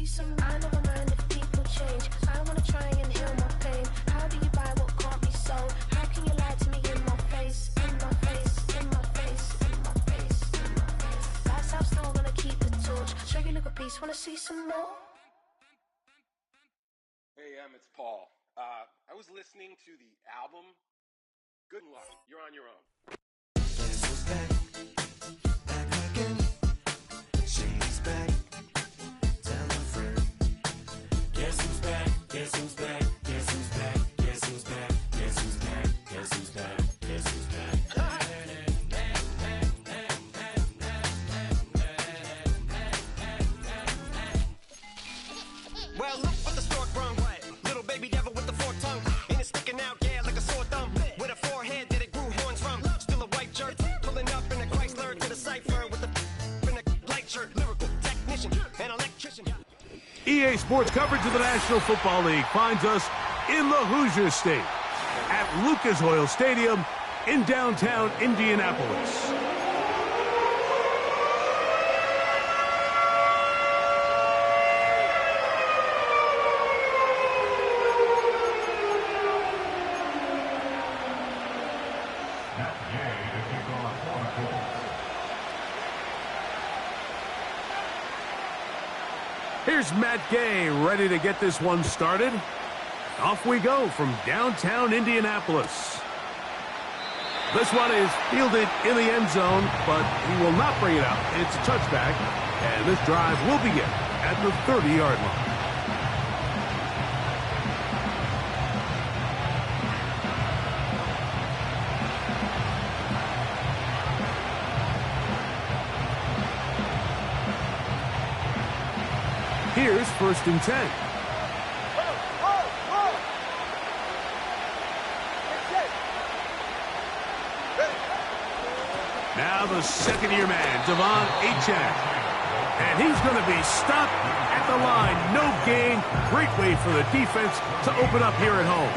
see some. I never mind if people change. I wanna try and heal my pain. How do you buy what can't be sold? How can you lie to me in my face? In my face, in my face, in my face, in my face. That's how I'm still gonna keep the torch. Show you a little piece, wanna see some more? Hey, it's Paul. I was listening to the album. Good luck. You're on your own. Guess who's back? Back again. Shady's back. Tell a friend. Guess who's back? Guess who's back? Guess who's back? Guess who's back? Guess who's back? Guess who's back? Guess who's back? Well, look what the stork brung. Little baby devil with the forked tongue. Ain't it sticking out, yeah, like a sore thumb. With a forehead that it grew horns from. Still a white shirt, pulling up in a Chrysler to the cipher with in a light shirt. Lyrical technician, an electrician. EA Sports coverage of the National Football League finds us in the Hoosier State at Lucas Oil Stadium in downtown Indianapolis. Here's Matt Gay ready to get this one started. Off we go from downtown Indianapolis. This one is fielded in the end zone, but he will not bring it out. It's a touchback, and this drive will begin at the 30-yard line. Here's 1st and 10. Now the second-year man, Devon Achane. And he's going to be stopped at the line. No gain. Great way for the defense to open up here at home.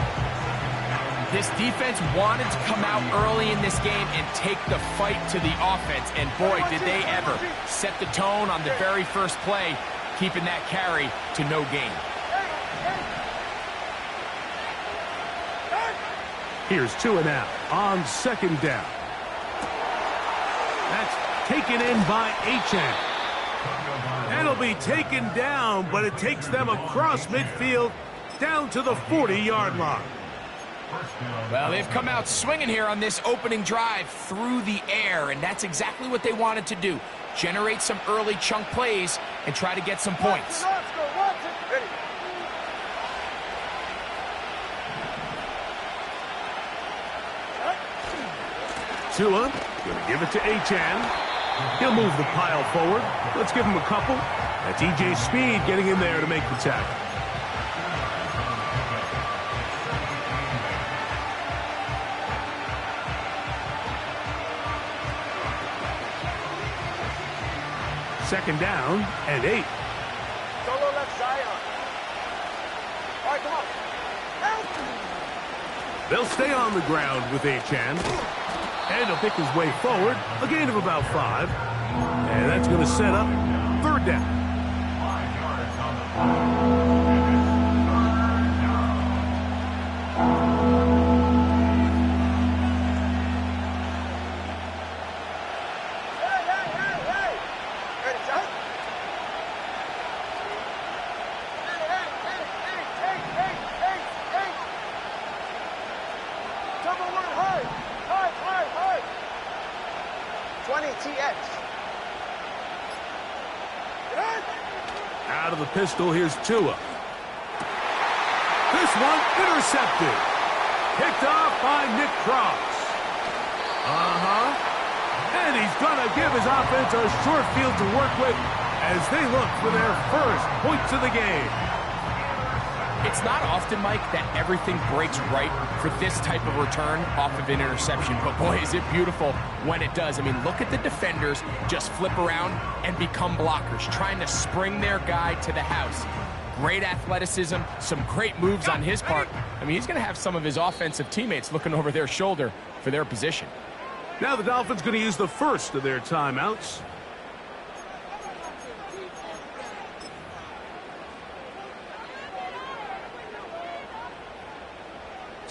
This defense wanted to come out early in this game and take the fight to the offense. And boy, did they ever set the tone on the very first play, keeping that carry to no gain. Here's 2 and out on 2nd down. That's taken in by Achane. And it'll be taken down, but it takes them across midfield down to the 40-yard line. Well, they've come out swinging here on this opening drive through the air, and that's exactly what they wanted to do. Generate some early chunk plays and try to get some points. Tua going to give it to Achane. He'll move the pile forward. Let's give him a couple. That's E.J. Speed getting in there to make the tackle. Second down and 8. Solo left Zion. All right, come on. They'll stay on the ground with Achane. And he'll pick his way forward. A gain of about 5. And that's going to set up 3rd down. Out of the pistol, here's Tua. This one intercepted. Picked off by Nick Cross. And he's going to give his offense a short field to work with as they look for their first points of the game. It's not often, Mike, that everything breaks right for this type of return off of an interception. But boy, is it beautiful when it does. I mean, look at the defenders just flip around and become blockers, trying to spring their guy to the house. Great athleticism, some great moves on his part. I mean, he's going to have some of his offensive teammates looking over their shoulder for their position. Now the Dolphins going to use the first of their timeouts.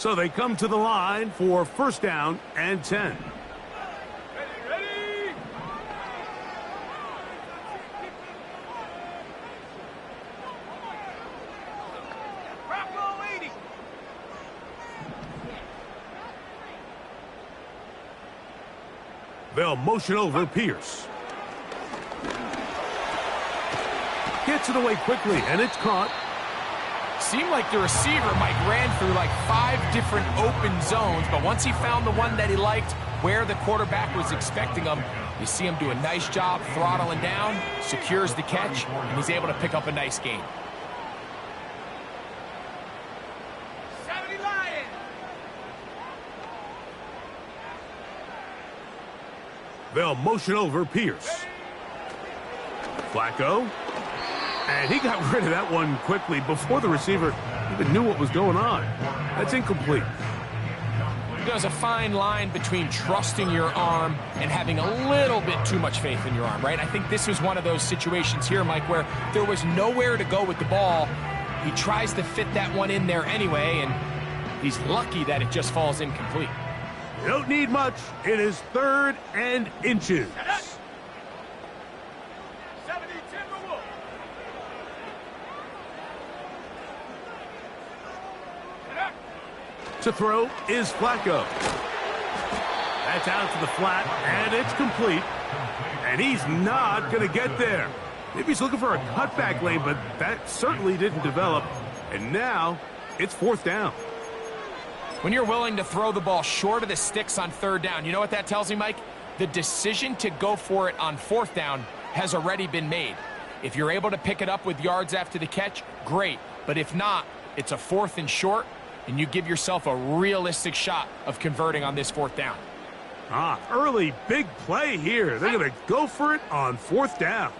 So they come to the line for first down and 10. They'll motion over Pierce. Gets it away quickly, and it's caught. Seemed like the receiver, Mike, ran through like 5 different open zones, but once he found the one that he liked, where the quarterback was expecting him, you see him do a nice job throttling down, secures the catch, and he's able to pick up a nice gain. They'll motion over Pierce. Flacco. And he got rid of that one quickly before the receiver even knew what was going on. That's incomplete. There's a fine line between trusting your arm and having a little bit too much faith in your arm, right? I think this was one of those situations here, Mike, where there was nowhere to go with the ball. He tries to fit that one in there anyway, and he's lucky that it just falls incomplete. You don't need much. It is 3rd and inches. To throw is Flacco. That's out to the flat, and it's complete. And he's not going to get there. Maybe he's looking for a cutback lane, but that certainly didn't develop. And now it's 4th down. When you're willing to throw the ball short of the sticks on 3rd down, you know what that tells me, Mike? The decision to go for it on 4th down has already been made. If you're able to pick it up with yards after the catch, great. But if not, it's a 4th and short, and you give yourself a realistic shot of converting on this 4th down. Early big play here. They're going to go for it on 4th down.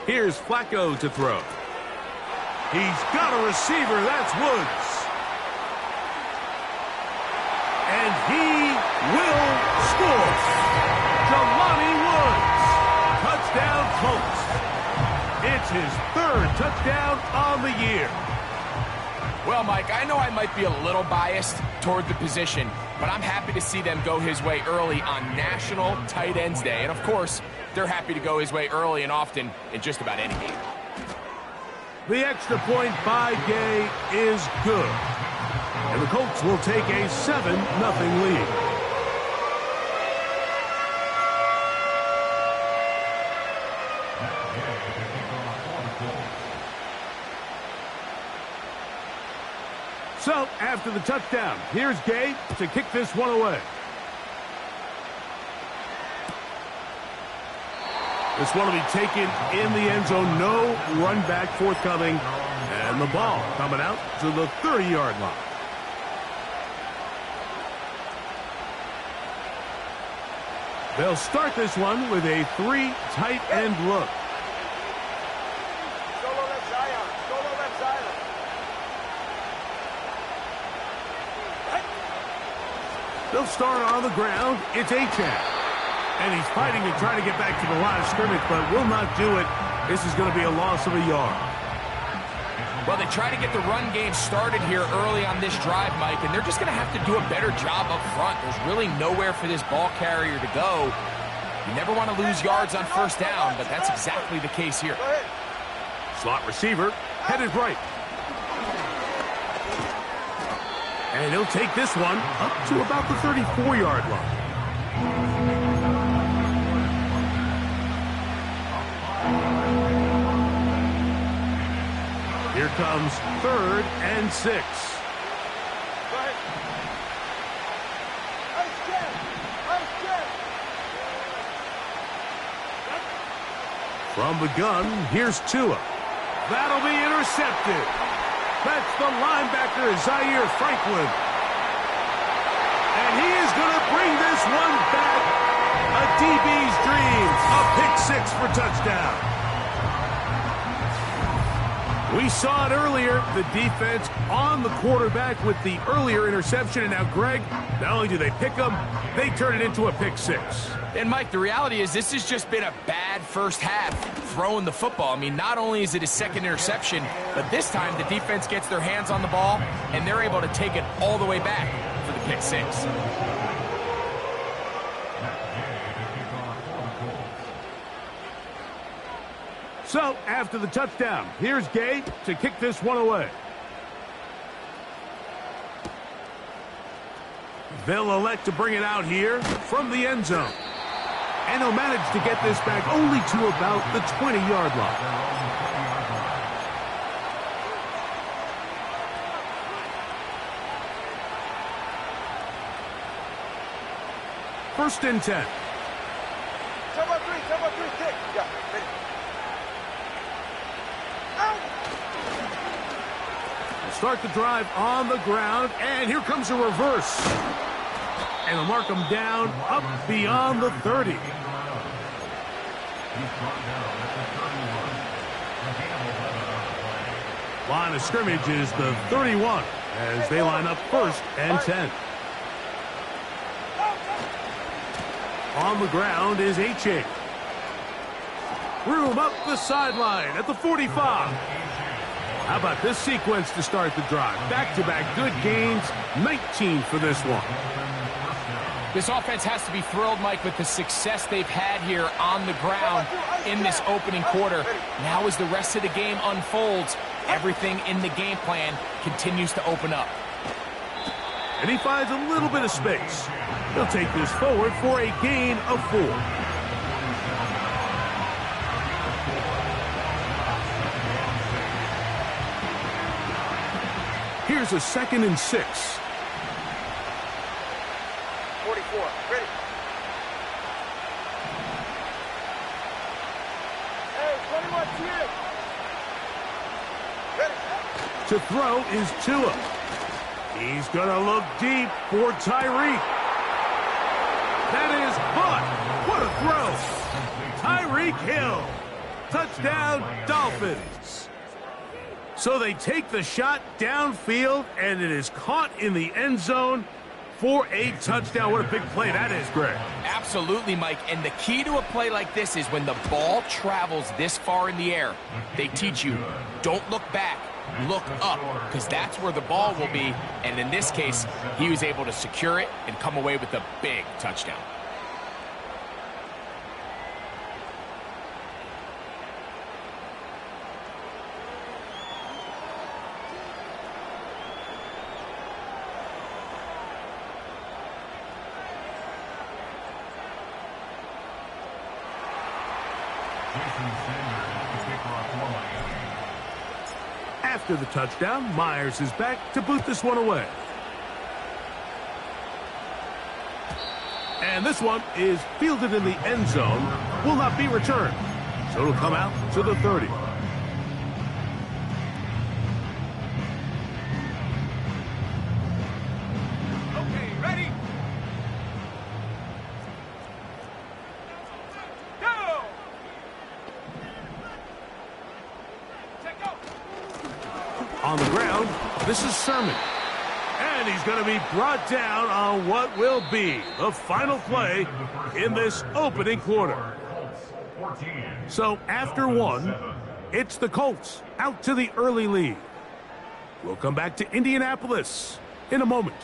Here's Flacco to throw. He's got a receiver. That's Woods. And he will score. Jelani Woods. Touchdown Colts. It's his 3rd touchdown on the year. Well, Mike, I know I might be a little biased toward the position, but I'm happy to see them go his way early on National Tight Ends Day. And, of course, they're happy to go his way early and often in just about any game. The extra point by Gay is good. And the Colts will take a 7-0 lead. So, after the touchdown, here's Gay to kick this one away. This one will be taken in the end zone. No run back forthcoming. And the ball coming out to the 30-yard line. They'll start this one with a 3 tight end look. They'll start on the ground. It's Achane. And he's fighting to try to get back to the line of scrimmage, but will not do it. This is going to be a loss of a yard. Well, they try to get the run game started here early on this drive, Mike, and they're just going to have to do a better job up front. There's really nowhere for this ball carrier to go. You never want to lose yards on 1st down, but that's exactly the case here. Slot receiver, headed right. And he'll take this one up to about the 34-yard line. Here comes 3rd and 6. From the gun, here's Tua. That'll be intercepted. That's the linebacker, Zaire Franklin. And he is going to bring this one back. A DB's dream. A pick 6 for touchdown. We saw it earlier, the defense on the quarterback with the earlier interception, and now, Greg, not only do they pick him, they turn it into a pick six. And, Mike, the reality is this has just been a bad first half throwing the football. I mean, not only is it his second interception, but this time the defense gets their hands on the ball, and they're able to take it all the way back for the pick six. So, after the touchdown, here's Gay to kick this one away. They'll elect to bring it out here from the end zone. And he'll manage to get this back only to about the 20-yard line. First and 10. Cover three, kick. Yeah, ready. Start the drive on the ground, and here comes a reverse. And they'll mark him down up beyond the 30. Line of scrimmage is the 31 as they line up first and 10. On the ground is H.A. Room up the sideline at the 45. How about this sequence to start the drive? Back-to-back good gains, 19 for this one. This offense has to be thrilled, Mike, with the success they've had here on the ground in this opening quarter. Now as the rest of the game unfolds, everything in the game plan continues to open up. And he finds a little bit of space. He'll take this forward for a gain of 4. Here's a 2nd and 6. 44, ready. Hey, 21, here. Ready. To throw is Tua. He's going to look deep for Tyreek. That is caught. What a throw. Tyreek Hill. Touchdown, Dolphins. So they take the shot downfield, and it is caught in the end zone for a touchdown. What a big play that is, Greg. Absolutely, Mike. And the key to a play like this is when the ball travels this far in the air, they teach you, don't look back, look up, because that's where the ball will be. And in this case, he was able to secure it and come away with a big touchdown. After the touchdown, Myers is back to boot this one away. And this one is fielded in the end zone, will not be returned. So it'll come out to the 30. Okay, ready. Go. Check out. On the ground, this is Sermon. And he's going to be brought down on what will be the final play in this opening quarter. So after one, it's the Colts out to the early lead. We'll come back to Indianapolis in a moment.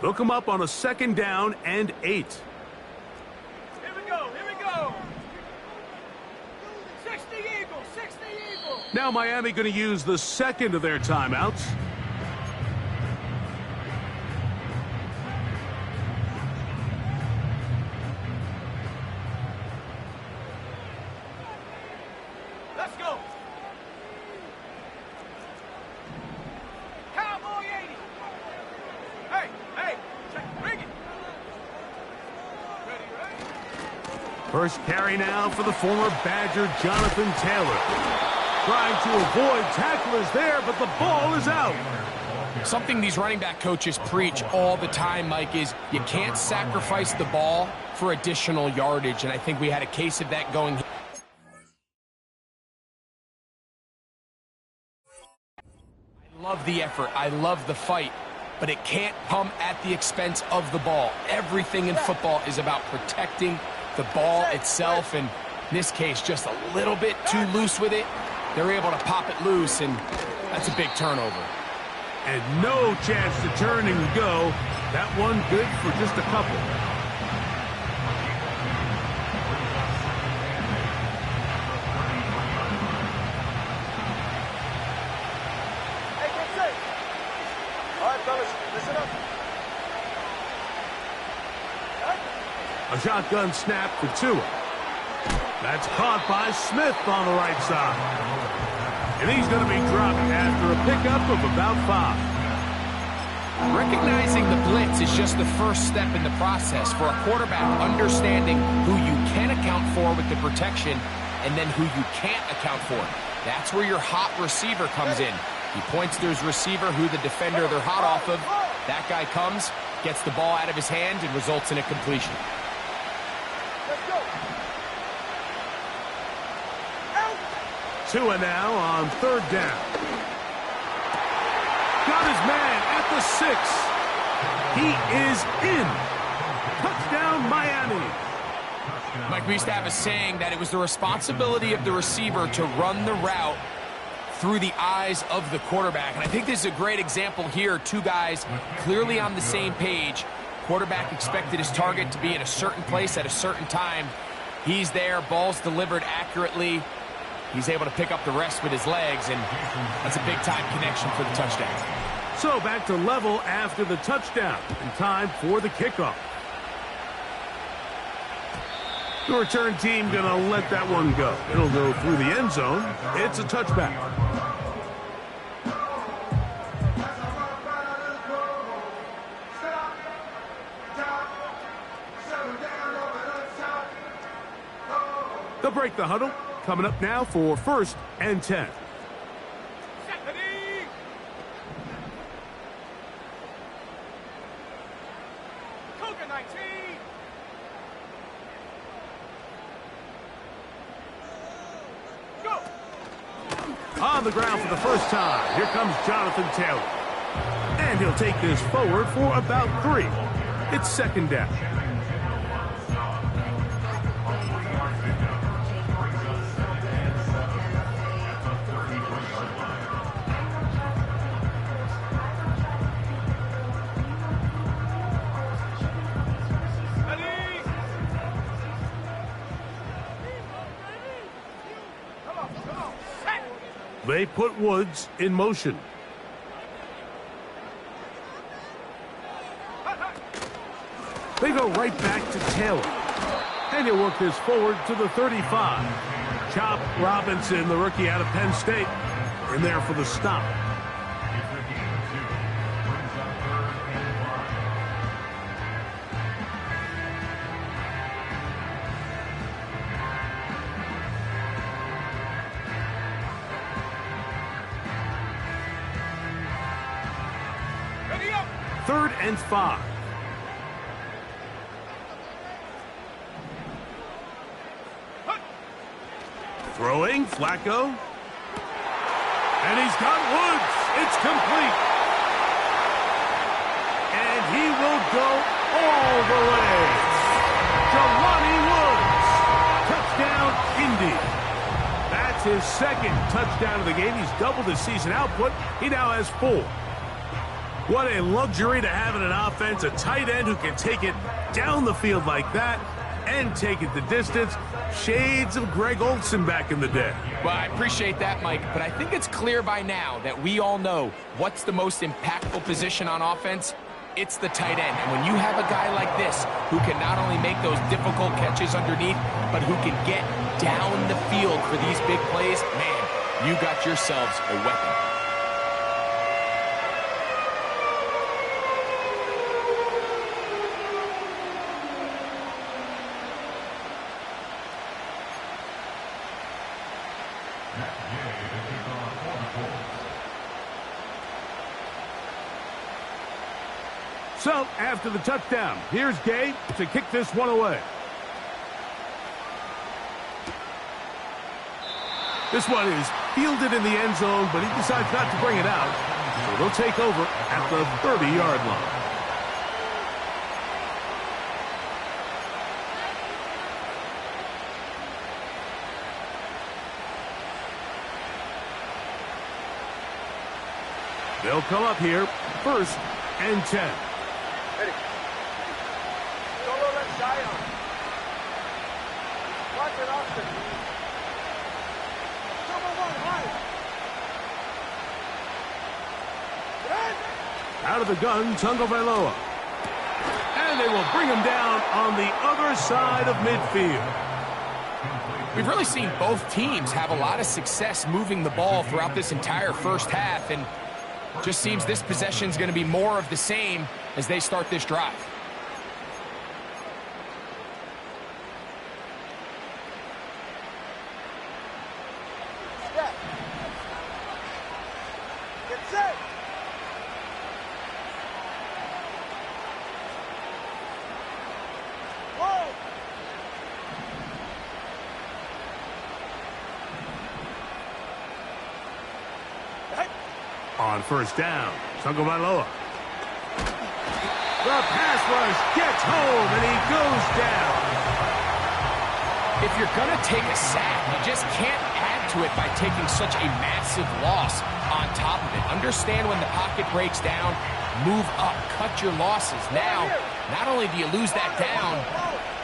They'll come up on a 2nd down and 8. Here we go. 60 Eagles. Now Miami going to use the second of their timeouts. Let's go. Cowboy 80. Hey, check, bring it. Ready. First carry now for the former Badger, Jonathan Taylor. Trying to avoid tacklers there, but the ball is out. Something these running back coaches preach all the time, Mike, is you can't sacrifice the ball for additional yardage, and I think we had a case of that going. I love the effort. I love the fight, but it can't come at the expense of the ball. Everything in football is about protecting the ball itself, and in this case, just a little bit too loose with it. They're able to pop it loose, and that's a big turnover. And no chance to turn and go. That one good for just a couple. Hey, get safe. All right, fellas, listen up. A shotgun snap for Tua. That's caught by Smith on the right side. And he's going to be dropped after a pickup of about 5. Recognizing the blitz is just the first step in the process for a quarterback, understanding who you can account for with the protection and then who you can't account for. That's where your hot receiver comes in. He points to his receiver, who the defender they're hot off of. That guy comes, gets the ball out of his hand, and results in a completion. Let's go. Tua now on 3rd down. Got his man at the 6. He is in. Touchdown, Miami. Mike, we used to have a saying that it was the responsibility of the receiver to run the route through the eyes of the quarterback. And I think this is a great example here. Two guys clearly on the same page. Quarterback expected his target to be in a certain place at a certain time. He's there, ball's delivered accurately. He's able to pick up the rest with his legs, and that's a big-time connection for the touchdown. So back to level after the touchdown, and time for the kickoff. The return team going to let that one go. It'll go through the end zone. It's a touchback. They'll break the huddle. Coming up now for 1st and 10. Cougar 19. Go. On the ground for the first time, here comes Jonathan Taylor. And he'll take this forward for about 3. It's 2nd down. They put Woods in motion. They go right back to Taylor. And he'll work this forward to the 35. Chop Robinson, the rookie out of Penn State, in there for the stop. Ready up. 3rd and 5. Throwing, Flacco. And he's got Woods. It's complete. And he will go all the way. Jelani Woods. Touchdown, Indy. That's his 2nd touchdown of the game. He's doubled his season output. He now has 4. What a luxury to have in an offense, a tight end who can take it down the field like that and take it the distance. Shades of Greg Olsen back in the day. Well, I appreciate that, Mike, but I think it's clear by now that we all know what's the most impactful position on offense. It's the tight end. And when you have a guy like this who can not only make those difficult catches underneath, but who can get down the field for these big plays, man, you got yourselves a weapon. So, after the touchdown, here's Gabe to kick this one away. This one is fielded in the end zone, but he decides not to bring it out. So they'll take over at the 30-yard line. They'll come up here, 1st and 10. Ready. Solo left Zion. Watch it, Austin. Number 1, high. Out of the gun, Tungo Vailoa. And they will bring him down on the other side of midfield. We've really seen both teams have a lot of success moving the ball throughout this entire first half, and just seems this possession is going to be more of the same as they start this drive. Step. Get set. Whoa. On 1st down, Tungo Vailoa. The pass rush gets home, and he goes down. If you're going to take a sack, you just can't add to it by taking such a massive loss on top of it. Understand when the pocket breaks down, move up, cut your losses. Now, not only do you lose that down,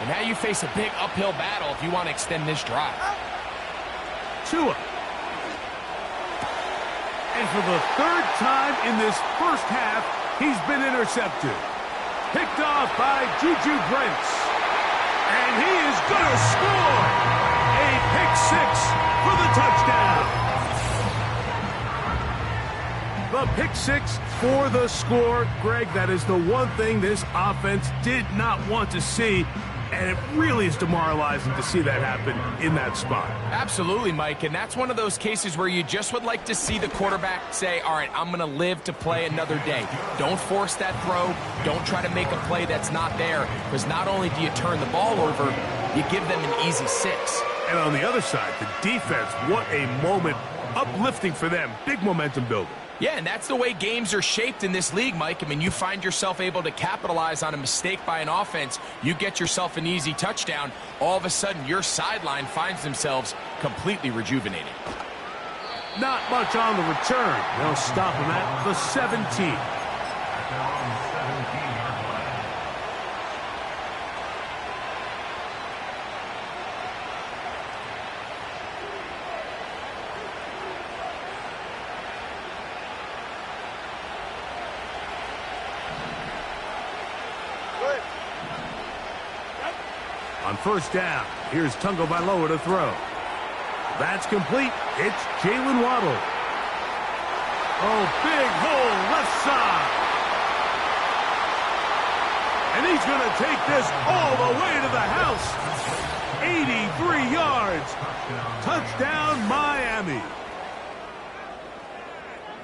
but now you face a big uphill battle if you want to extend this drive. Tua. And for the 3rd time in this first half, he's been intercepted. Picked off by Juju Brents. And he is going to score. A pick 6 for the touchdown. The pick 6 for the score. Greg, that is the one thing this offense did not want to see. And it really is demoralizing to see that happen in that spot. Absolutely, Mike, and that's one of those cases where you just would like to see the quarterback say, all right, I'm going to live to play another day. Don't force that throw. Don't try to make a play that's not there, because not only do you turn the ball over, you give them an easy 6. And on the other side, the defense, what a moment. Uplifting for them. Big momentum builder. Yeah, and that's the way games are shaped in this league, Mike. I mean, you find yourself able to capitalize on a mistake by an offense. You get yourself an easy touchdown. All of a sudden, your sideline finds themselves completely rejuvenated. Not much on the return. They'll stop him at the 17. On 1st down, here's Tungo Vailoa to throw. That's complete. It's Jalen Waddle. Oh, big hole left side. And he's going to take this all the way to the house. 83 yards. Touchdown, Miami.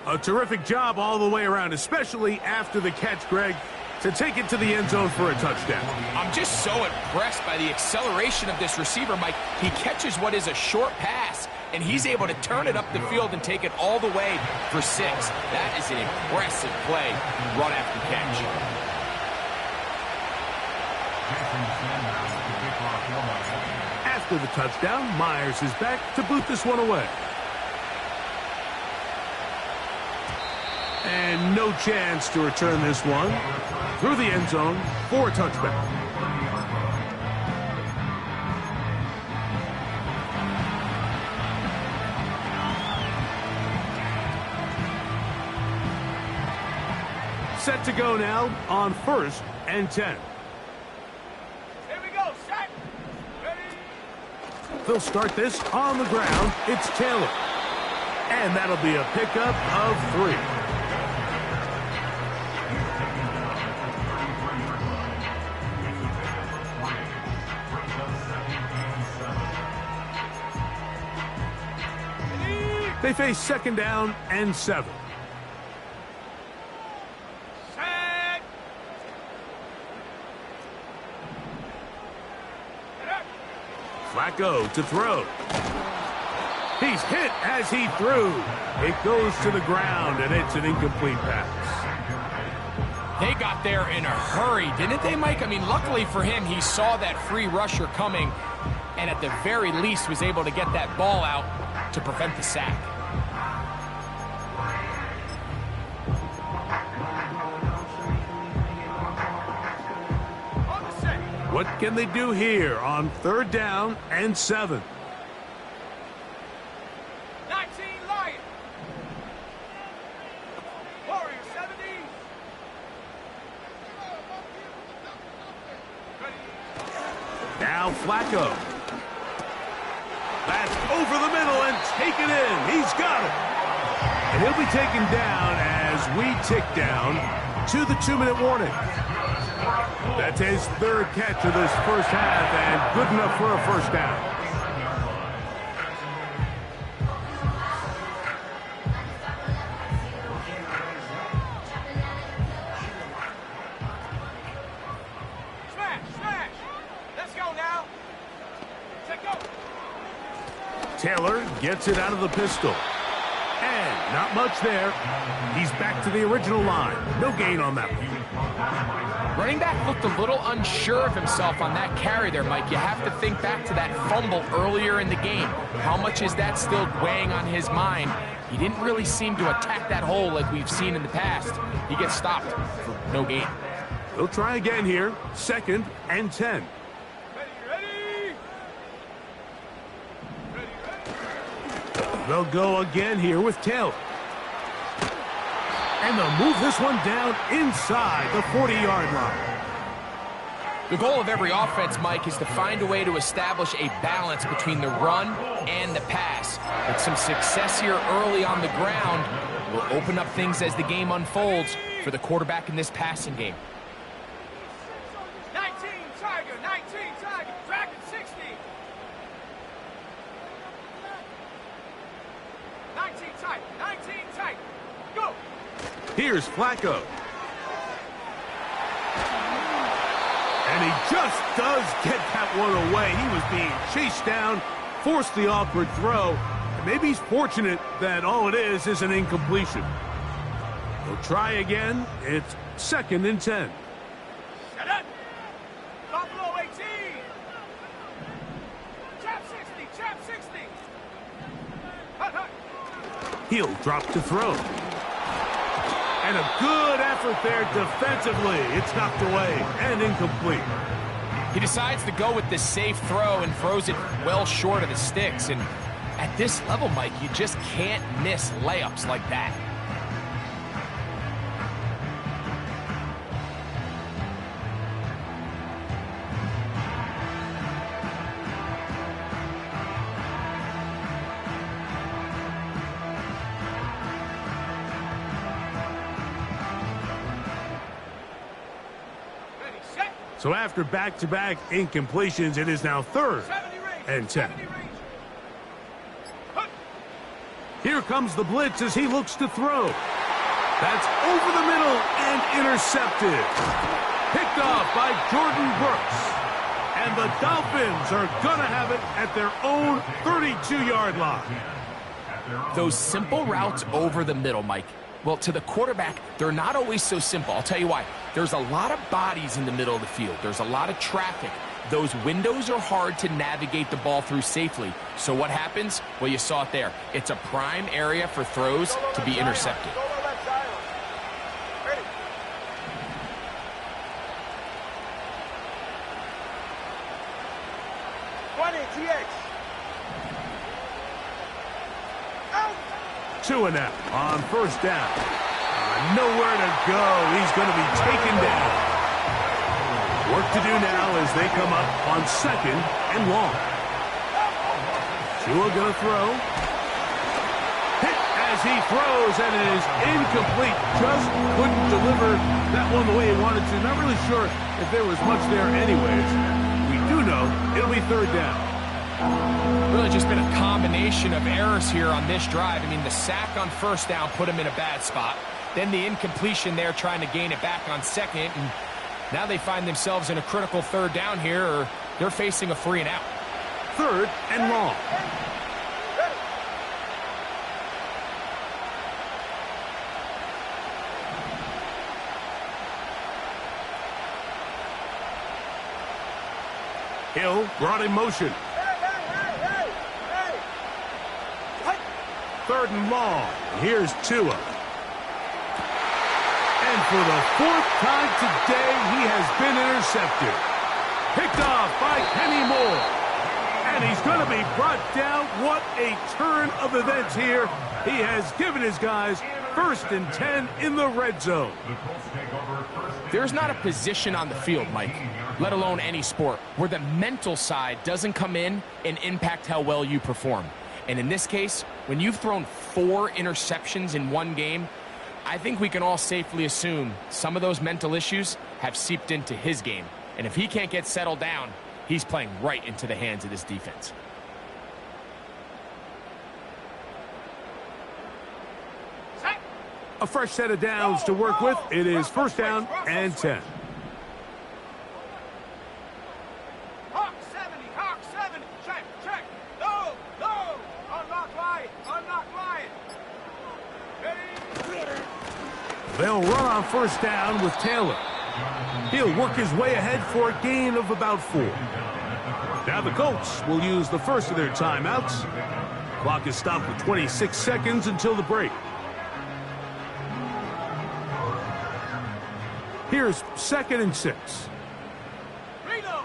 A terrific job all the way around, especially after the catch, Greg, to take it to the end zone for a touchdown. I'm just so impressed by the acceleration of this receiver, Mike. He catches what is a short pass, and he's able to turn it up the field and take it all the way for 6. That is an impressive play, run after catch. After the touchdown, Myers is back to boot this one away. And no chance to return this one through the end zone for a touchback. Set to go now on 1st and 10. Here we go, set. Ready. They'll start this on the ground. It's Taylor. And that'll be a pickup of 3. They face 2nd down and 7. Set. Flacco to throw. He's hit as he threw. It goes to the ground, and it's an incomplete pass. They got there in a hurry, didn't they, Mike? I mean, luckily for him, he saw that free rusher coming, and at the very least was able to get that ball out to prevent the sack. What can they do here on 3rd down and 7? 19 Lions. Warriors 70. Now Flacco. That's over the middle and taken in. He's got it. And he'll be taken down as we tick down to the 2-minute warning. That's his 3rd catch of this first half and good enough for a first down. Smash. Let's go now. Take go. Taylor gets it out of the pistol. And not much there. He's back to the original line. No gain on that one. Running back looked a little unsure of himself on that carry there, Mike. You have to think back to that fumble earlier in the game. How much is that still weighing on his mind? He didn't really seem to attack that hole like we've seen in the past. He gets stopped for no gain. They'll try again here. 2nd and 10. Ready. They'll go again here with Taylor. And they'll move this one down inside the 40-yard line. The goal of every offense, Mike, is to find a way to establish a balance between the run and the pass. With some success here early on the ground will open up things as the game unfolds for the quarterback in this passing game. 19 Tiger. Dragon 60. 19 tight. Go. Here's Flacco. And he just does get that one away. He was being chased down, forced the awkward throw. And maybe he's fortunate that all it is an incompletion. He'll try again. It's 2nd and 10. Shut up. Buffalo 18. Chap 60. Hut. He'll drop to throw. And a good effort there defensively. It's knocked away and incomplete. He decides to go with the safe throw and throws it well short of the sticks. And at this level, Mike, you just can't miss layups like that. So after back-to-back incompletions, it is now 3rd and 10. Here comes the blitz as he looks to throw. That's over the middle and intercepted. Picked off by Jordan Brooks. And the Dolphins are going to have it at their own 32-yard line. Those simple routes over the middle, Mike. Well, to the quarterback, they're not always so simple. I'll tell you why. There's a lot of bodies in the middle of the field. There's a lot of traffic. Those windows are hard to navigate the ball through safely. So what happens? Well, you saw it there. It's a prime area for throws to be intercepted. Ready. 20 TX. Out. 2 and out on 1st down. Nowhere to go. He's going to be taken down. Work to do now as they come up on 2nd and long. Tua going to throw. Hit as he throws, and it is incomplete. Just couldn't deliver that one the way he wanted to. Not really sure if there was much there anyways. We do know it'll be 3rd down. Really just been a combination of errors here on this drive. I mean, the sack on 1st down put him in a bad spot. Then the incompletion there trying to gain it back on 2nd. And now they find themselves in a critical 3rd down here, or they're facing a 3 and out. 3rd and long. Hill brought in motion. 3rd and long. Here's Tua. And for the 4th time today, he has been intercepted. Picked off by Kenny Moore. And he's going to be brought down. What a turn of events here. He has given his guys 1st and 10 in the red zone. There's not a position on the field, Mike, let alone any sport, where the mental side doesn't come in and impact how well you perform. And in this case, when you've thrown 4 interceptions in one game, I think we can all safely assume some of those mental issues have seeped into his game. And if he can't get settled down, he's playing right into the hands of this defense. A fresh set of downs to work with. It is 1st down and 10. Hawk 70, check. No, unlock line. Ready? They'll run on 1st down with Taylor. He'll work his way ahead for a gain of about 4. Now the Colts will use the first of their timeouts. Clock is stopped with 26 seconds until the break. Here's 2nd and 6. Reload.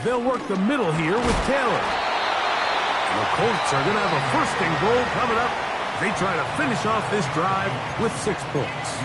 They'll work the middle here with Taylor. And the Colts are going to have a 1st and goal coming up. They try to finish off this drive with 6 points.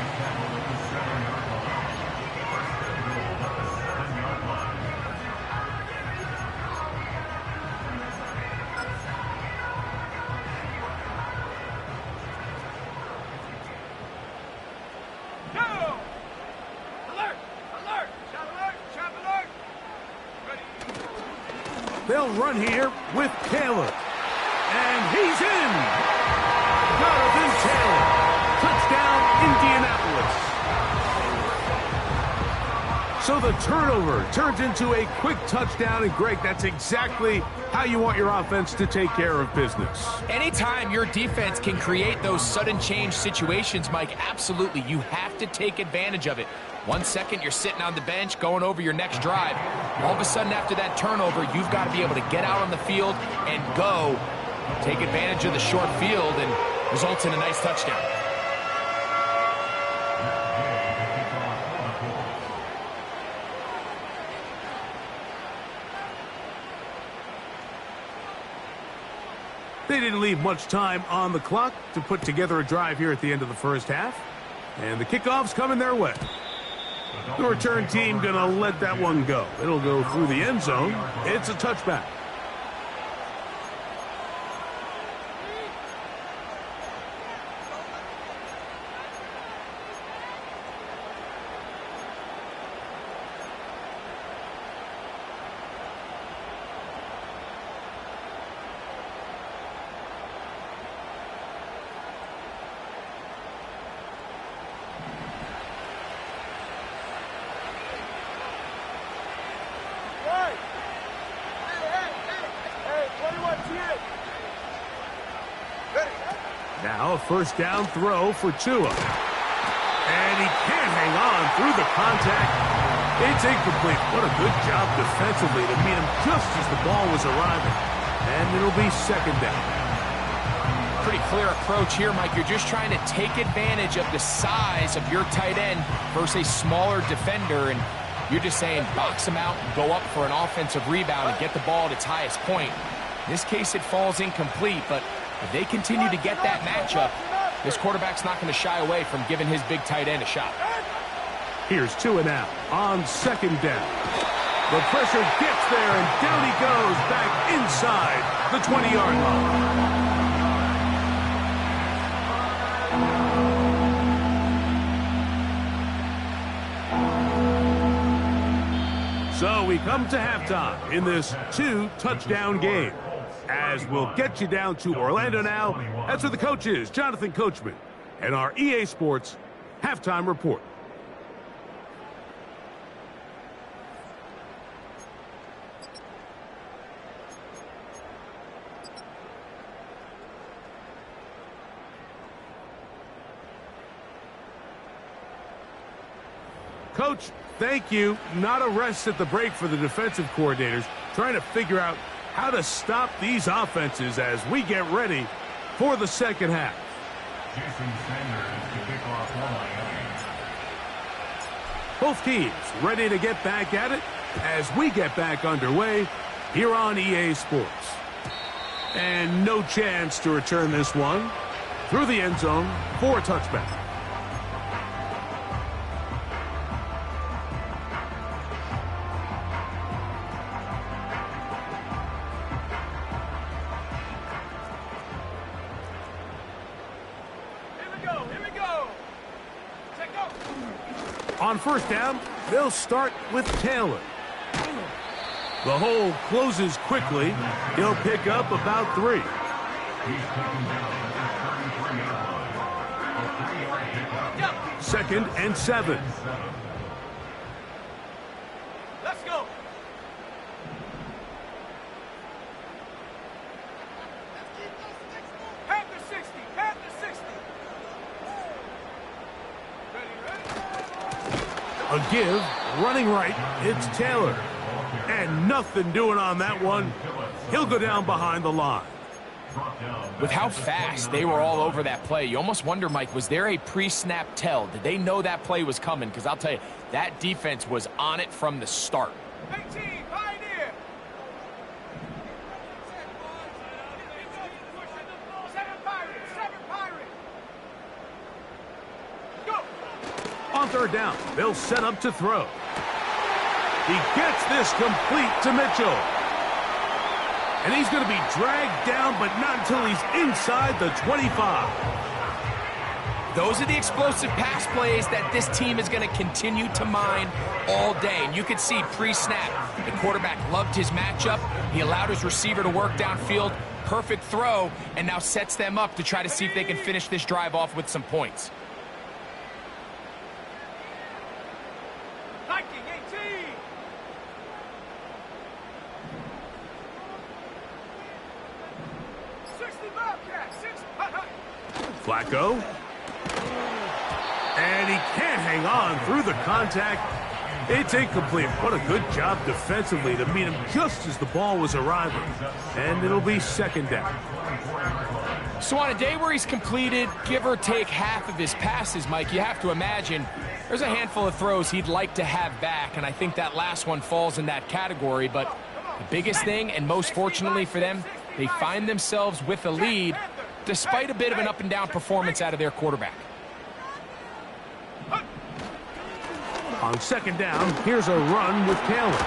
They'll run here with Taylor. And he's in. Jonathan Taylor. Touchdown, Indianapolis. So the turnover turns into a quick touchdown. And, Greg, that's exactly how you want your offense to take care of business. Anytime your defense can create those sudden change situations, Mike, absolutely, you have to take advantage of it. 1 second, you're sitting on the bench going over your next drive. All of a sudden, after that turnover, you've got to be able to get out on the field and go. Take advantage of the short field and results in a nice touchdown. They didn't leave much time on the clock to put together a drive here at the end of the 1st half. And the kickoff's coming their way. The return team going to let that one go. It'll go through the end zone. It's a touchback. Now a 1st down throw for Tua. And he can't hang on through the contact. It's incomplete. What a good job defensively to meet him just as the ball was arriving. And it'll be 2nd down. Pretty clear approach here, Mike. You're just trying to take advantage of the size of your tight end versus a smaller defender. And you're just saying box him out and go up for an offensive rebound and get the ball at its highest point. In this case, it falls incomplete, but if they continue to get that matchup, this quarterback's not going to shy away from giving his big tight end a shot. Here's Tua now on 2nd down. The pressure gets there, and down he goes back inside the 20-yard line. So we come to halftime in this 2-touchdown game. As we'll get you down to Orlando now. That's with the coaches, Jonathan Coachman, and our EA Sports Halftime Report. Coach, thank you. Not a rest at the break for the defensive coordinators, trying to figure out how to stop these offenses as we get ready for the second half. Both teams ready to get back at it as we get back underway here on EA Sports. And no chance to return this one through the end zone for a touchback. On first down, they'll start with Taylor. The hole closes quickly. He'll pick up about 3. Second and 7. Let's go. Panther 60. Panther 60. A give, running right, it's Taylor. And nothing doing on that one. He'll go down behind the line. With how fast they were all over that play, you almost wonder, Mike, was there a pre-snap tell? Did they know that play was coming? Because I'll tell you, that defense was on it from the start. 18, Pioneer. 7 Pirate. Go. On third down, they'll set up to throw. He gets this complete to Mitchell. And he's going to be dragged down, but not until he's inside the 25. Those are the explosive pass plays that this team is going to continue to mine all day. And you can see pre-snap, the quarterback loved his matchup. He allowed his receiver to work downfield. Perfect throw, and now sets them up to try to see if they can finish this drive off with some points. Viking 18. Flacco. And he can't hang on through the contact. It's incomplete. What a good job defensively to meet him just as the ball was arriving. And it'll be second down. So on a day where he's completed, give or take half of his passes, Mike, you have to imagine there's a handful of throws he'd like to have back, and I think that last one falls in that category. But the biggest thing, and most fortunately for them, they find themselves with a lead despite a bit of an up-and-down performance out of their quarterback. On second down, here's a run with Taylor.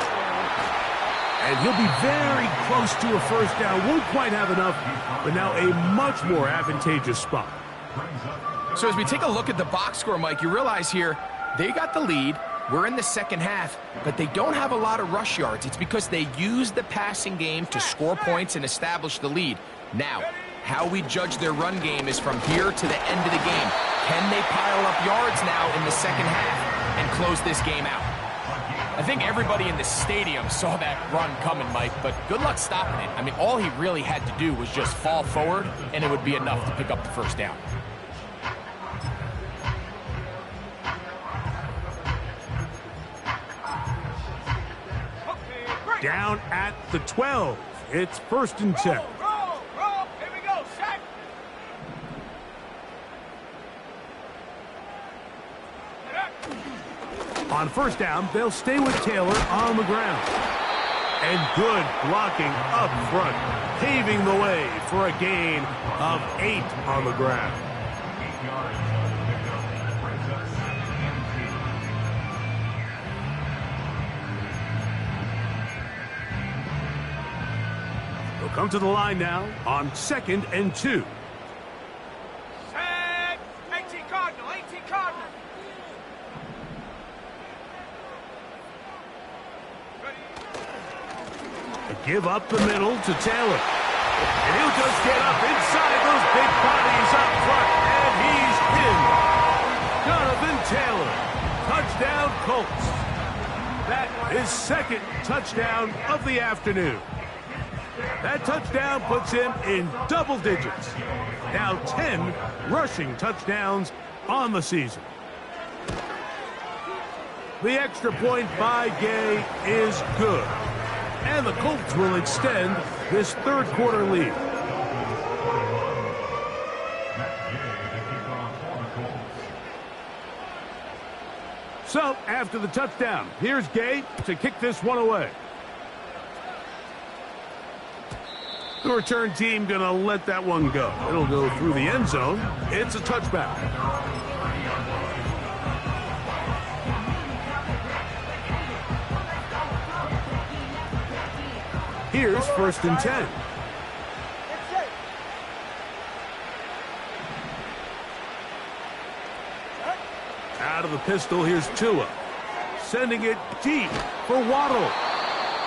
And he'll be very close to a first down. Won't quite have enough, but now a much more advantageous spot. So as we take a look at the box score, Mike, you realize here they got the lead. We're in the second half, but they don't have a lot of rush yards. It's because they use the passing game to score points and establish the lead. Now, how we judge their run game is from here to the end of the game. Can they pile up yards now in the second half and close this game out? I think everybody in the stadium saw that run coming, Mike, but good luck stopping it. I mean, all he really had to do was just fall forward, and it would be enough to pick up the first down. Down at the 12. It's first and 10. Roll. Here we go. Shaq. On first down, they'll stay with Taylor on the ground. And good blocking up front, paving the way for a gain of 8 on the ground. They'll come to the line now on 2nd and 2. Shaq. 18 Cardinal. Give up the middle to Taylor. And he'll just get up inside those big bodies up front. And he's pinned. Jonathan Taylor. Touchdown, Colts. That is second touchdown of the afternoon. That touchdown puts him in double digits. Now 10 rushing touchdowns on the season. The extra point by Gay is good. And the Colts will extend this third quarter lead. So, after the touchdown, here's Gay to kick this one away. The return team going to let that one go. It'll go through the end zone. It's a touchback. Here's 1st and 10. Out of the pistol, here's Tua. Sending it deep for Waddle.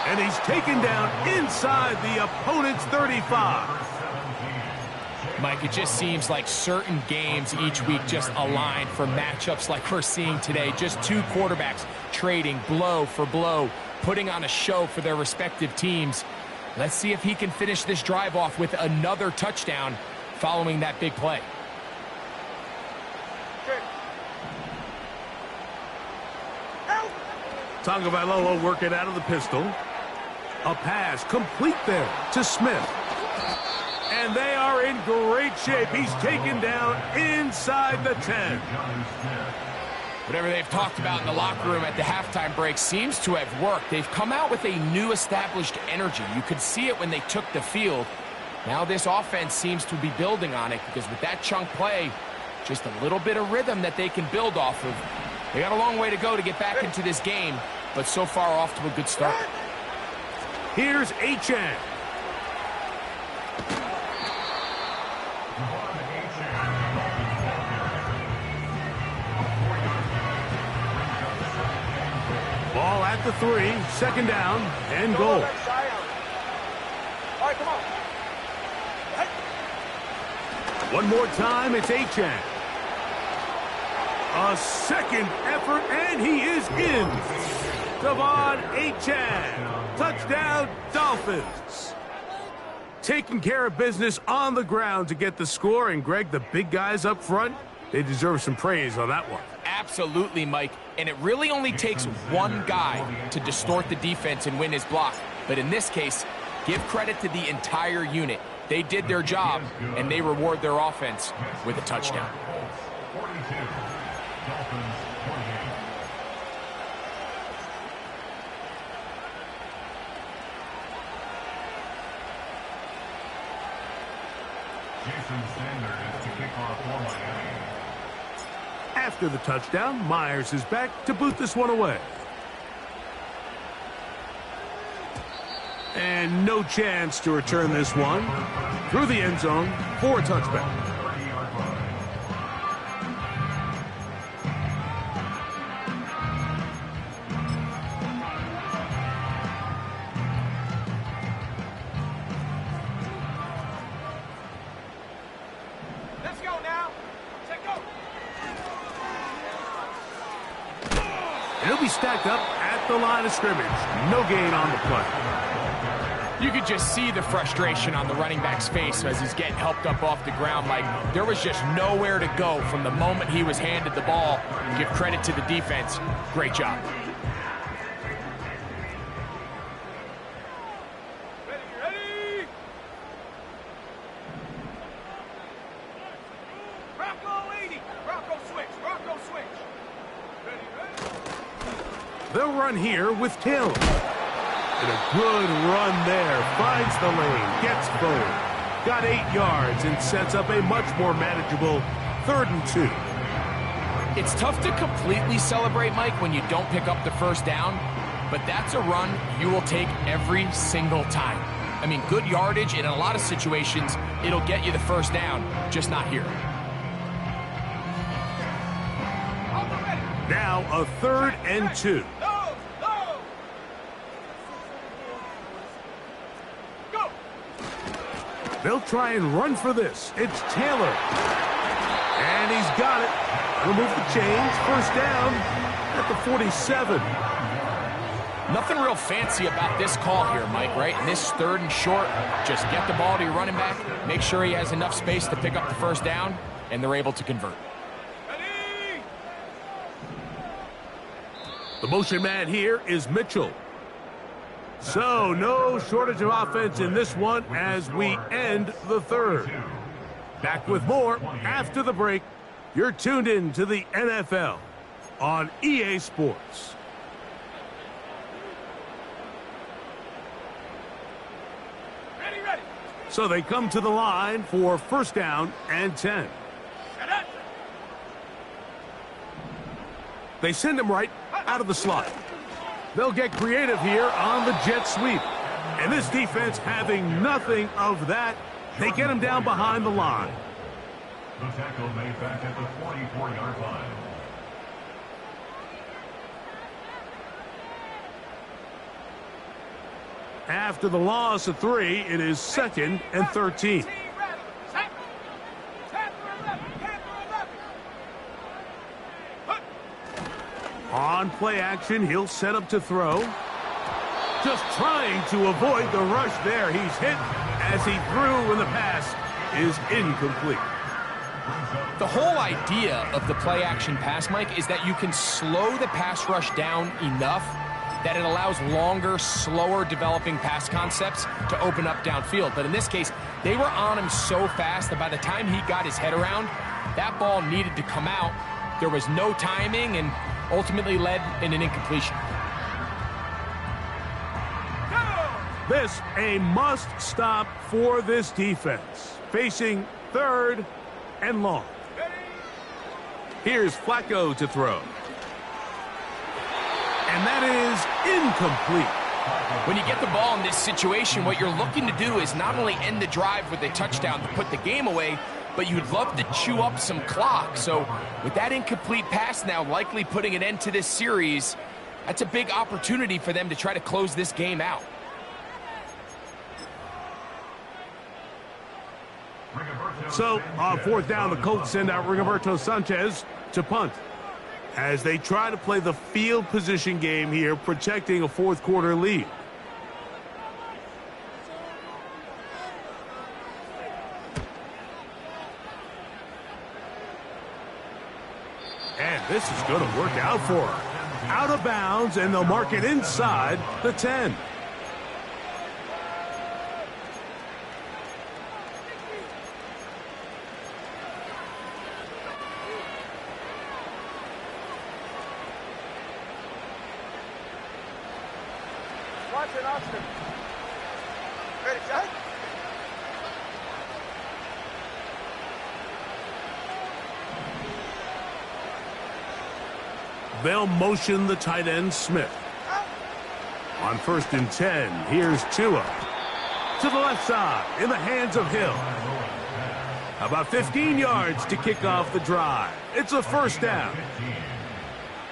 And he's taken down inside the opponent's 35. Mike, it just seems like certain games each week just align for matchups like we're seeing today. Just two quarterbacks trading blow for blow, putting on a show for their respective teams. Let's see if he can finish this drive off with another touchdown following that big play. Tagovailoa working out of the pistol. A pass complete there to Smith. And they are in great shape. He's taken down inside the 10. Whatever they've talked about in the locker room at the halftime break seems to have worked. They've come out with a new established energy. You could see it when they took the field. Now this offense seems to be building on it because with that chunk play, just a little bit of rhythm that they can build off of. They got a long way to go to get back into this game, but so far off to a good start. Here's Achane. Ball at the 3, 2nd down, and goal. All right, come on. One more time, it's Achane. A second effort, and he is in. Devon Achane. Touchdown, Dolphins. Taking care of business on the ground to get the score. And, Greg, the big guys up front, they deserve some praise on that one. Absolutely, Mike. And it really only takes one guy to distort the defense and win his block. But in this case, give credit to the entire unit. They did their job, and they reward their offense with a touchdown. After the touchdown, Myers is back to boot this one away. And no chance to return this one through the end zone for a touchback. Let's go now. Let's go. He'll be stacked up at the line of scrimmage. No gain on the play. You could just see the frustration on the running back's face as he's getting helped up off the ground. Like, there was just nowhere to go from the moment he was handed the ball. Give credit to the defense. Great job. Ready? Rocco 80. Rocco switch. Ready? They'll run here with Till. And a good run there. Finds the lane. Gets forward. Got 8 yards and sets up a much more manageable 3rd and 2. It's tough to completely celebrate, Mike, when you don't pick up the first down. But that's a run you will take every single time. I mean, good yardage, and in a lot of situations, it'll get you the first down, just not here. Now a 3rd and 2. They'll try and run for this. It's Taylor. And he's got it. Remove the chains. First down at the 47. Nothing real fancy about this call here, Mike, right? In this 3rd and short, just get the ball to your running back, make sure he has enough space to pick up the first down, and they're able to convert. The motion man here is Mitchell. So, no shortage of offense in this one as we end the third. Back with more after the break. You're tuned in to the NFL on EA Sports. So they come to the line for first down and 10. They send him right out of the slot. They'll get creative here on the jet sweep. And this defense having nothing of that, they get him down behind the line. The tackle made back at the 44-yard line. After the loss of 3, it is 2nd and 13. On play action, he'll set up to throw. Just trying to avoid the rush there. He's hit as he threw, and the pass is incomplete. The whole idea of the play action pass, Mike, is that you can slow the pass rush down enough that it allows longer, slower developing pass concepts to open up downfield. But in this case, they were on him so fast that by the time he got his head around, that ball needed to come out. There was no timing and ultimately led in an incompletion. This a must stop for this defense. Facing 3rd and long. Here's Flacco to throw. And that is incomplete. When you get the ball in this situation, what you're looking to do is not only end the drive with a touchdown to put the game away, but you'd love to chew up some clock. So with that incomplete pass now likely putting an end to this series, that's a big opportunity for them to try to close this game out. So on 4th down, the Colts send out Rigoberto Sanchez to punt as they try to play the field position game here, protecting a 4th quarter lead. And this is going to work out for them. Out of bounds, and they'll mark it inside the 10. Watch it, Austin. Ready, Jack? They'll motion the tight end Smith. On 1st and 10, here's Tua. To the left side, in the hands of Hill. About 15 yards to kick off the drive. It's a first down.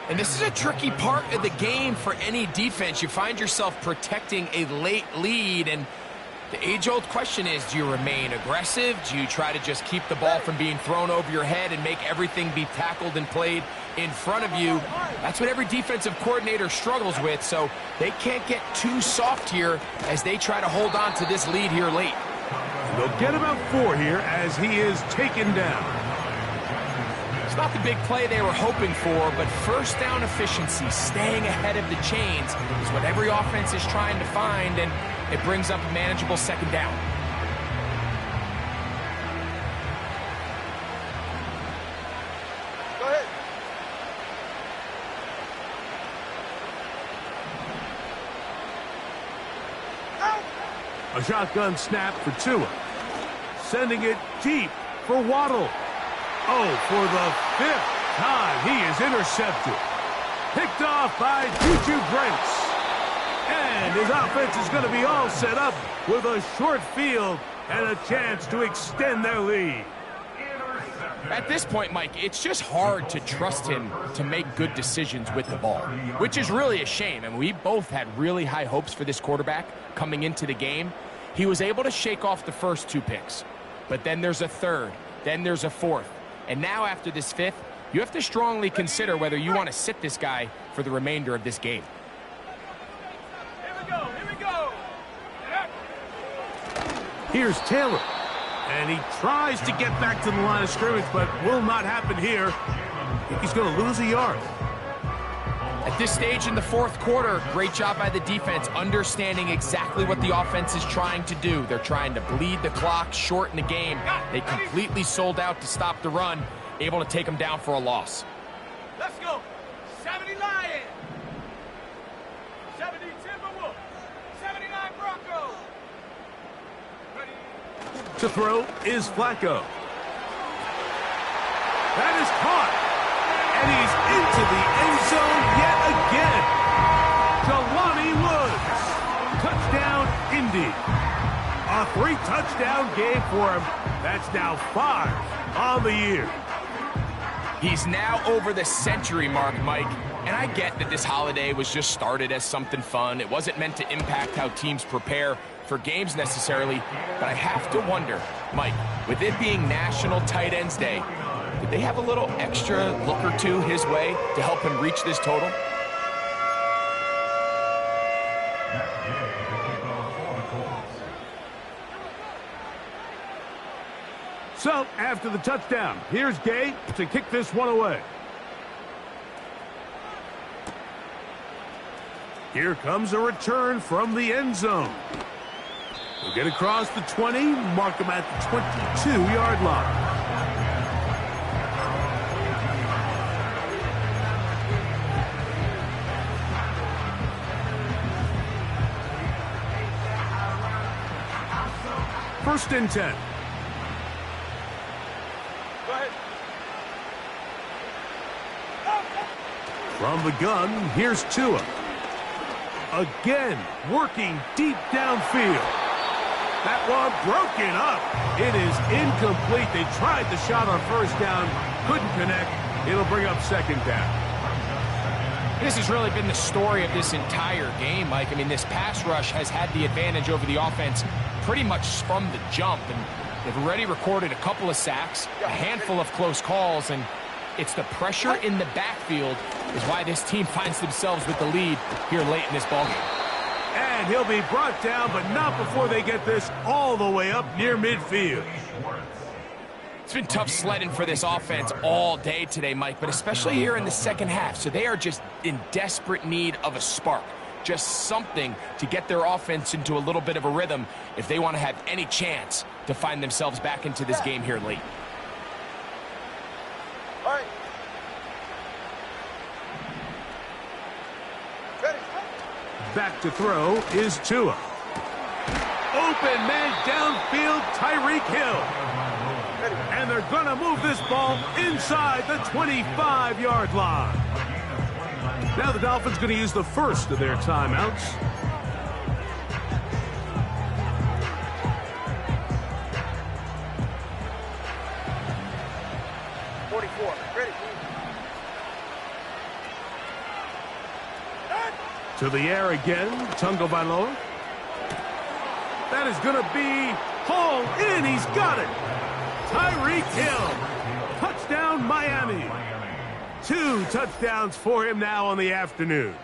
And this is a tricky part of the game for any defense. You find yourself protecting a late lead, and the age-old question is, do you remain aggressive? Do you try to just keep the ball from being thrown over your head and make everything be tackled and played in front of you? That's what every defensive coordinator struggles with, so they can't get too soft here as they try to hold on to this lead here late. They'll get about 4 here as he is taken down. It's not the big play they were hoping for, but first down efficiency, staying ahead of the chains, is what every offense is trying to find, and it brings up a manageable 2nd down. Go ahead. A shotgun snap for Tua. Sending it deep for Waddle. Oh, for the 5th time, he is intercepted. Picked off by Juju Brents. And his offense is going to be all set up with a short field and a chance to extend their lead. At this point, Mike, it's just hard to trust him to make good decisions with the ball, which is really a shame. And we both had really high hopes for this quarterback coming into the game. He was able to shake off the first 2 picks, but then there's a 3rd, then there's a 4th. And now after this 5th, you have to strongly consider whether you want to sit this guy for the remainder of this game. Here we go. Here's Taylor. And he tries to get back to the line of scrimmage, but will not happen here. I think he's going to lose a yard. At this stage in the fourth quarter, great job by the defense, understanding exactly what the offense is trying to do. They're trying to bleed the clock, shorten the game. They completely sold out to stop the run, able to take them down for a loss. Let's go. 70 Lions. 70 Timberwolves. 79 Broncos. Ready. To throw is Flacco. That is caught. And he's into the end zone yet again. Jelani Woods. Touchdown, Indy. A 3-touchdown game for him. That's now 5 on the year. He's now over the century mark, Mike. And I get that this holiday was just started as something fun. It wasn't meant to impact how teams prepare for games necessarily. But I have to wonder, Mike, with it being National Tight Ends Day, did they have a little extra look or two his way to help him reach this total? So, after the touchdown, here's Gay to kick this one away. Here comes a return from the end zone. We'll get across the 20, mark him at the 22-yard line. First and 10. Go ahead. From the gun, here's Tua. Again, working deep downfield. That one broken up. It is incomplete. They tried the shot on first down, couldn't connect. It'll bring up second down. This has really been the story of this entire game, Mike. I mean, this pass rush has had the advantage over the offense pretty much from the jump, and they've already recorded a couple of sacks, a handful of close calls, and it's the pressure in the backfield is why this team finds themselves with the lead here late in this ballgame. And he'll be brought down, but not before they get this all the way up near midfield. It's been tough sledding for this offense all day today, Mike, but especially here in the second half. So they are just in desperate need of a spark, just something to get their offense into a little bit of a rhythm if they want to have any chance to find themselves back into this game here late. All right. Ready. Back to throw is Tua. Open man downfield, Tyreek Hill. And they're going to move this ball inside the 25-yard line. Now the Dolphins going to use the first of their timeouts. Ready. To the air again, Tungo Vailoa. That is going to be hauled in. He's got it. Tyreek Hill. Touchdown, Miami. 2 touchdowns for him now on the afternoon.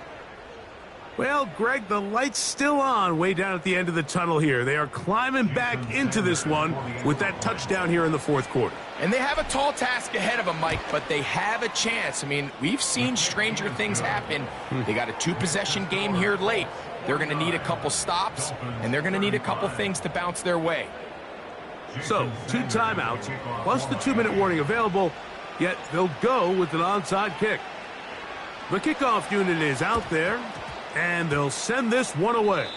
Well, Greg, the light's still on way down at the end of the tunnel here. They are climbing back into this one with that touchdown here in the fourth quarter. And they have a tall task ahead of them, Mike, but they have a chance. I mean, we've seen stranger things happen. They got a 2-possession game here late. They're going to need a couple stops, and they're going to need a couple things to bounce their way. So, 2 timeouts, plus the 2-minute warning available, yet they'll go with an onside kick. The kickoff unit is out there, and they'll send this one away.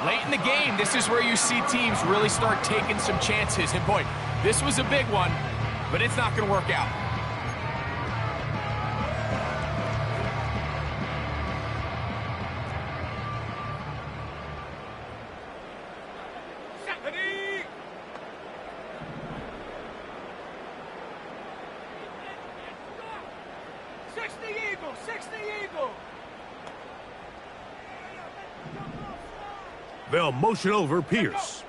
Late in the game, this is where you see teams really start taking some chances. And boy, this was a big one, but it's not going to work out. Ready. 60 Eagle. 60 Eagle. They'll motion over Pierce.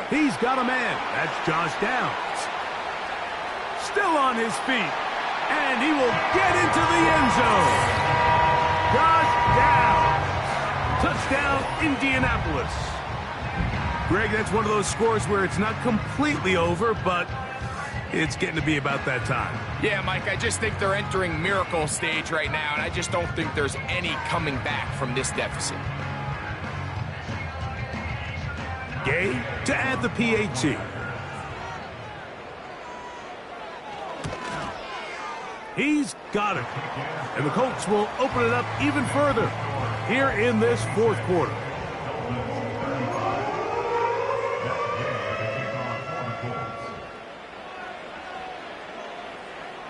He's got a man. That's Josh Downs. Still on his feet. And he will get into the end zone. Josh Downs. Touchdown, Indianapolis. Greg, that's one of those scores where it's not completely over, but it's getting to be about that time. Yeah, Mike, I just think they're entering miracle stage right now, and I just don't think there's any coming back from this deficit. Gay to add the PAT. He's got it. And the Colts will open it up even further here in this fourth quarter.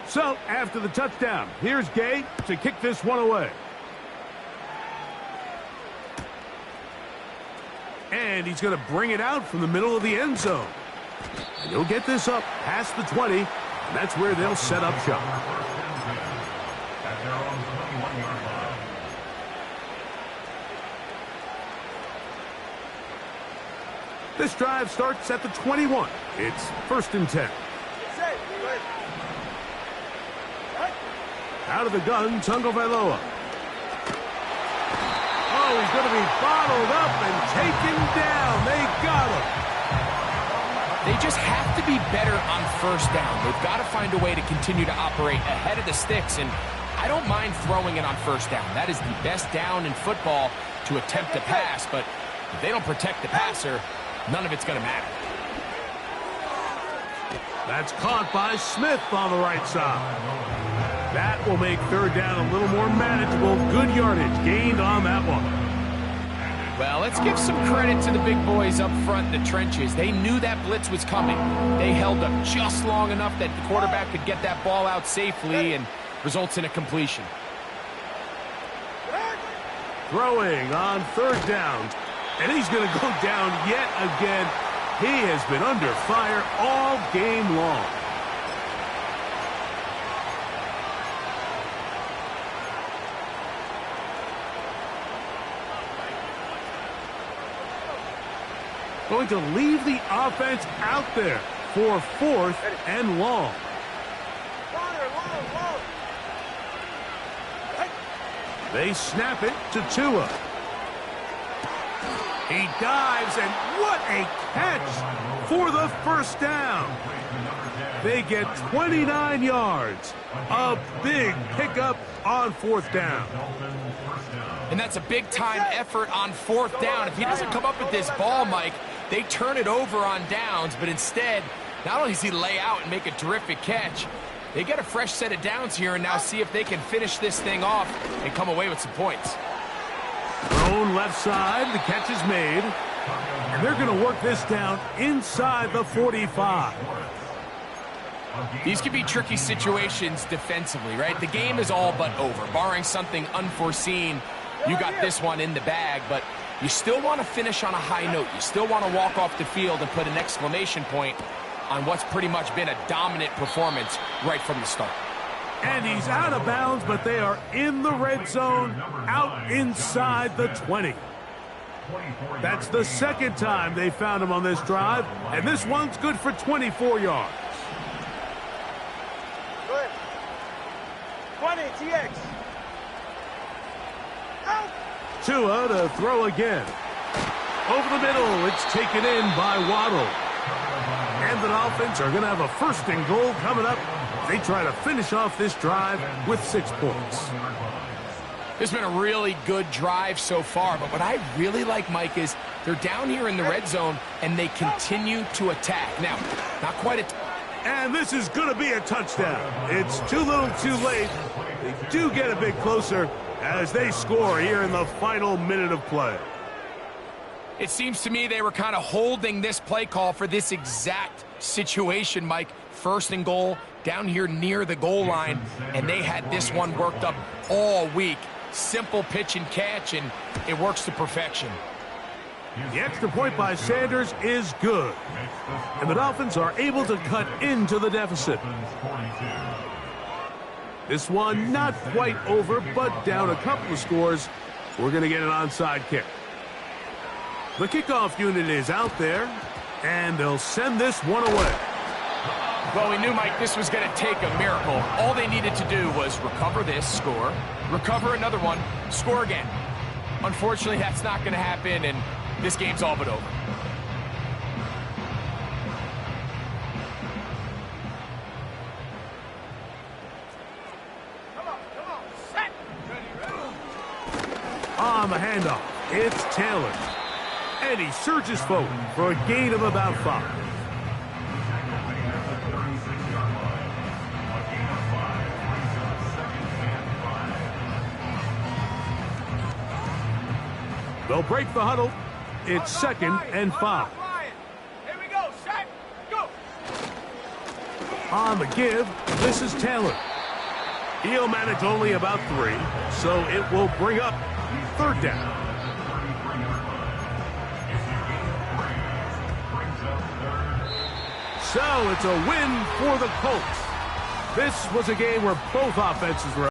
So, after the touchdown, here's Gay to kick this one away. And he's going to bring it out from the middle of the end zone. And he'll get this up past the 20, and that's where they'll set up shop. This drive starts at the 21. It's 1st and 10. Out of the gun, Tagovailoa. Oh, he's going to be bottled up and taken down. They got him. They just have to be better on first down. They've got to find a way to continue to operate ahead of the sticks, and I don't mind throwing it on first down. That is the best down in football to attempt to pass, but if they don't protect the passer, none of it's going to matter. That's caught by Smith on the right side. That will make third down a little more manageable. Good yardage gained on that one. Well, let's give some credit to the big boys up front in the trenches. They knew that blitz was coming. They held up just long enough that the quarterback could get that ball out safely and results in a completion. Throwing on third down. And he's going to go down yet again. He has been under fire all game long. Going to leave the offense out there for 4th and long. They snap it to Tua. He dives, and what a catch for the first down. They get 29 yards. A big pickup on 4th down. And that's a big-time effort on 4th down. If he doesn't come up with this ball, Mike, they turn it over on downs, but instead, not only does he lay out and make a terrific catch, they get a fresh set of downs here and now see if they can finish this thing off and come away with some points. Thrown left side, the catch is made, and they're going to work this down inside the 45. These can be tricky situations defensively, right? The game is all but over. Barring something unforeseen, you got this one in the bag, but you still want to finish on a high note. You still want to walk off the field and put an exclamation point on what's pretty much been a dominant performance right from the start. And he's out of bounds, but they are in the red zone, out inside the 20. That's the second time they found him on this drive, and this one's good for 24 yards. Good. 20, TX. Out. Tua to throw again. Over the middle, it's taken in by Waddle. And the Dolphins are going to have a 1st and goal coming up. They try to finish off this drive with 6 points. It's been a really good drive so far, but what I really like, Mike, is they're down here in the red zone, and they continue to attack. Now, not quite a... And this is going to be a touchdown. It's too little too late. They do get a bit closer as they score here in the final minute of play. It seems to me they were kind of holding this play call for this exact situation, Mike. 1st and goal, down here near the goal line, and they had this one worked up all week. Simple pitch and catch, and it works to perfection. The extra point by Sanders is good, and the Dolphins are able to cut into the deficit. This one not quite over, but down a couple of scores. We're going to get an onside kick. The kickoff unit is out there, and they'll send this one away. Well, we knew, Mike, this was going to take a miracle. All they needed to do was recover this, score, recover another one, score again. Unfortunately, that's not going to happen, and this game's all but over. the handoff. It's Taylor. And he surges forward for a gain of about 5. They'll break the huddle. It's 2nd and 5. Here we go, Shaq. Go. On the give, this is Taylor. He'll manage only about 3, so it will bring up 3rd down. So it's a win for the Colts. This was a game where both offenses were